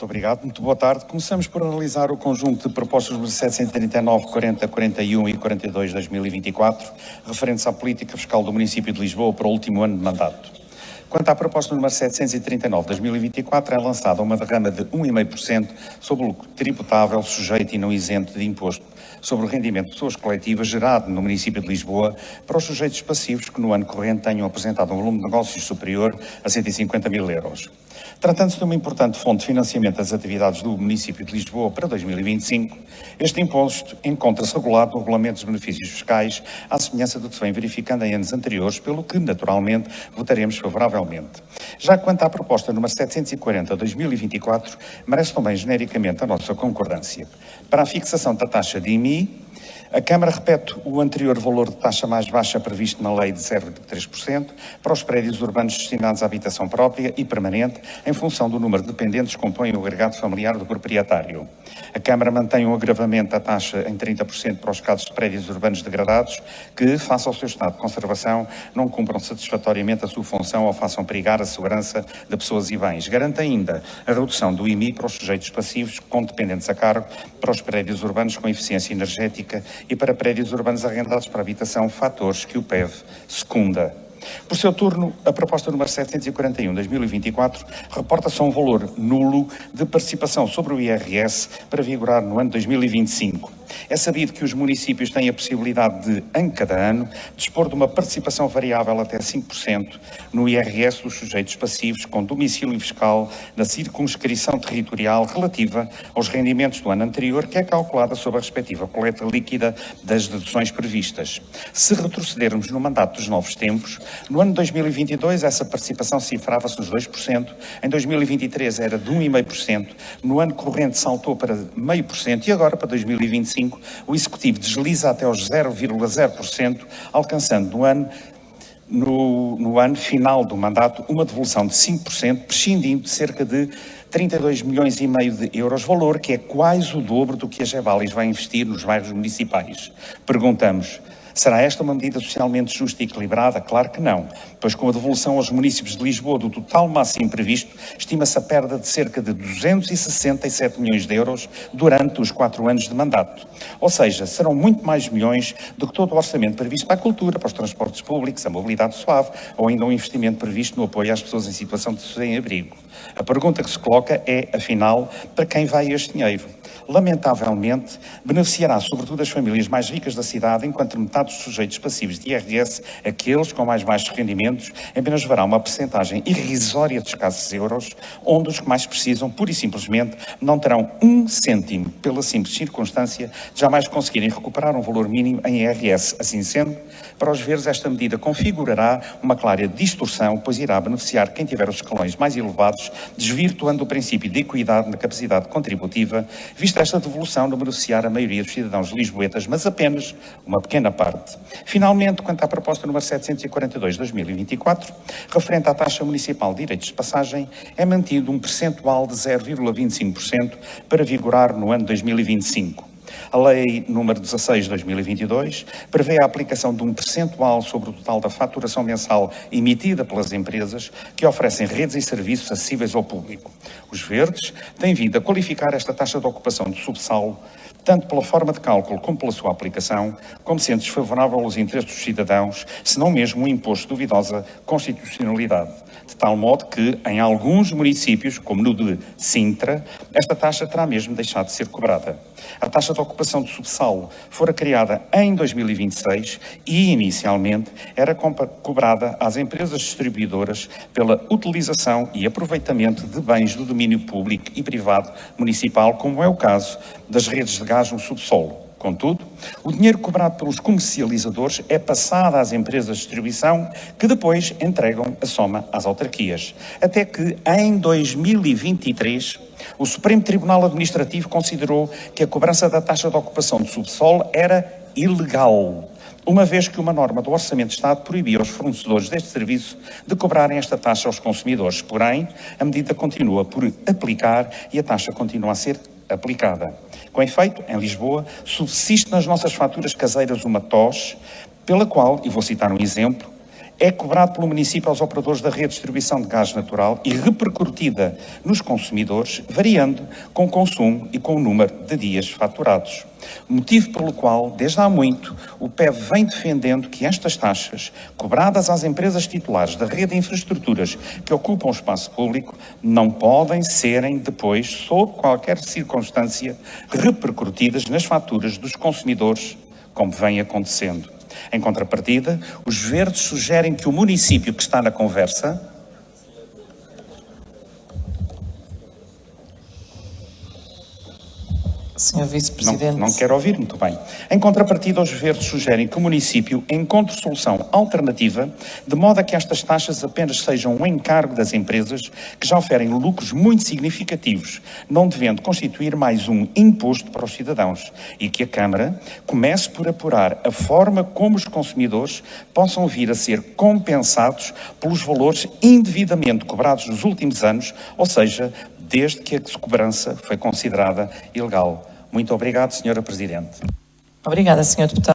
Muito obrigado, muito boa tarde. Começamos por analisar o conjunto de propostas número 739, 40, 41 e 42 de 2024, referentes à política fiscal do município de Lisboa para o último ano de mandato. Quanto à proposta número 739 de 2024, é lançada uma derrama de 1,5% sobre o lucro tributável, sujeito e não isento de imposto sobre o rendimento de pessoas coletivas gerado no município de Lisboa para os sujeitos passivos que no ano corrente tenham apresentado um volume de negócios superior a 150 mil euros. Tratando-se de uma importante fonte de financiamento das atividades do município de Lisboa para 2025, este imposto encontra-se regulado no Regulamento dos Benefícios Fiscais, à semelhança do que se vem verificando em anos anteriores, pelo que, naturalmente, votaremos favoravelmente. Já quanto à proposta número 740 de 2024, merece também genericamente a nossa concordância. Para a fixação da taxa de IMI, a Câmara repete o anterior valor de taxa mais baixa previsto na lei de 0,3% para os prédios urbanos destinados à habitação própria e permanente em função do número de dependentes que compõem o agregado familiar do proprietário. A Câmara mantém um agravamento da taxa em 30% para os casos de prédios urbanos degradados que, face ao seu estado de conservação, não cumpram satisfatoriamente a sua função ou façam perigar a segurança de pessoas e bens. Garante ainda a redução do IMI para os sujeitos passivos com dependentes a cargo para os prédios urbanos com eficiência energética e para prédios urbanos arrendados para habitação, fatores que o PEV secunda. Por seu turno, a proposta número 741 de 2024 reporta-se a um valor nulo de participação sobre o IRS para vigorar no ano 2025. É sabido que os municípios têm a possibilidade de, em cada ano, dispor de uma participação variável até 5% no IRS dos sujeitos passivos com domicílio fiscal na circunscrição territorial relativa aos rendimentos do ano anterior, que é calculada sob a respectiva coleta líquida das deduções previstas. Se retrocedermos no mandato dos novos tempos, no ano 2022 essa participação cifrava-se nos 2%, em 2023 era de 1,5%, no ano corrente saltou para 0,5% e agora para 2025 o Executivo desliza até aos 0,0%, alcançando no ano final do mandato uma devolução de 5%, prescindindo de cerca de 32 milhões e meio de euros, valor que é quase o dobro do que a Gevalis vai investir nos bairros municipais. Perguntamos: será esta uma medida socialmente justa e equilibrada? Claro que não, pois com a devolução aos municípios de Lisboa do total máximo previsto, estima-se a perda de cerca de 267 milhões de euros durante os 4 anos de mandato. Ou seja, serão muito mais milhões do que todo o orçamento previsto para a cultura, para os transportes públicos, a mobilidade suave ou ainda um investimento previsto no apoio às pessoas em situação de sem-abrigo. A pergunta que se coloca é, afinal, para quem vai este dinheiro? Lamentavelmente, beneficiará sobretudo as famílias mais ricas da cidade, enquanto metade dos sujeitos passivos de IRS, aqueles com mais baixos rendimentos, apenas levará uma percentagem irrisória de escassos euros, onde os que mais precisam, pura e simplesmente, não terão 1 cêntimo, pela simples circunstância de jamais conseguirem recuperar um valor mínimo em IRS. Assim sendo, para os verdes esta medida configurará uma clara distorção, pois irá beneficiar quem tiver os escalões mais elevados, desvirtuando o princípio de equidade na capacidade contributiva, visto esta devolução não beneficiar a maioria dos cidadãos lisboetas, mas apenas uma pequena parte. Finalmente, quanto à proposta número 742 de 2024, referente à taxa municipal de direitos de passagem, é mantido um percentual de 0,25% para vigorar no ano 2025. A Lei número 16 de 2022 prevê a aplicação de um percentual sobre o total da faturação mensal emitida pelas empresas que oferecem redes e serviços acessíveis ao público. Os verdes têm vindo a qualificar esta taxa de ocupação de subsolo, tanto pela forma de cálculo como pela sua aplicação, como sendo desfavorável aos interesses dos cidadãos, se não mesmo um imposto de duvidosa constitucionalidade. De tal modo que, em alguns municípios, como no de Sintra, esta taxa terá mesmo deixado de ser cobrada. A taxa de ocupação de subsolo fora criada em 2026 e, inicialmente, era cobrada às empresas distribuidoras pela utilização e aproveitamento de bens do domínio público e privado municipal, como é o caso das redes de gás no subsolo. Contudo, o dinheiro cobrado pelos comercializadores é passado às empresas de distribuição, que depois entregam a soma às autarquias. Até que, em 2023, o Supremo Tribunal Administrativo considerou que a cobrança da taxa de ocupação de subsolo era ilegal, uma vez que uma norma do Orçamento de Estado proibia aos fornecedores deste serviço de cobrarem esta taxa aos consumidores. Porém, a medida continua por aplicar e a taxa continua a ser aplicada. Com efeito, em Lisboa, subsiste nas nossas faturas caseiras uma TOS, pela qual, e vou citar um exemplo, é cobrado pelo município aos operadores da rede de distribuição de gás natural e repercutida nos consumidores, variando com o consumo e com o número de dias faturados. Motivo pelo qual, desde há muito, o PEV vem defendendo que estas taxas, cobradas às empresas titulares da rede de infraestruturas que ocupam o espaço público, não podem serem depois, sob qualquer circunstância, repercutidas nas faturas dos consumidores, como vem acontecendo. Em contrapartida, os verdes sugerem que o município que está na conversa Senhor Vice-Presidente. Não quero ouvir, muito bem. Em contrapartida, os verdes sugerem que o município encontre solução alternativa, de modo a que estas taxas apenas sejam um encargo das empresas que já oferem lucros muito significativos, não devendo constituir mais um imposto para os cidadãos, e que a Câmara comece por apurar a forma como os consumidores possam vir a ser compensados pelos valores indevidamente cobrados nos últimos anos, ou seja, desde que a cobrança foi considerada ilegal. Muito obrigado, Sra. Presidente. Obrigada, Sr. Deputado.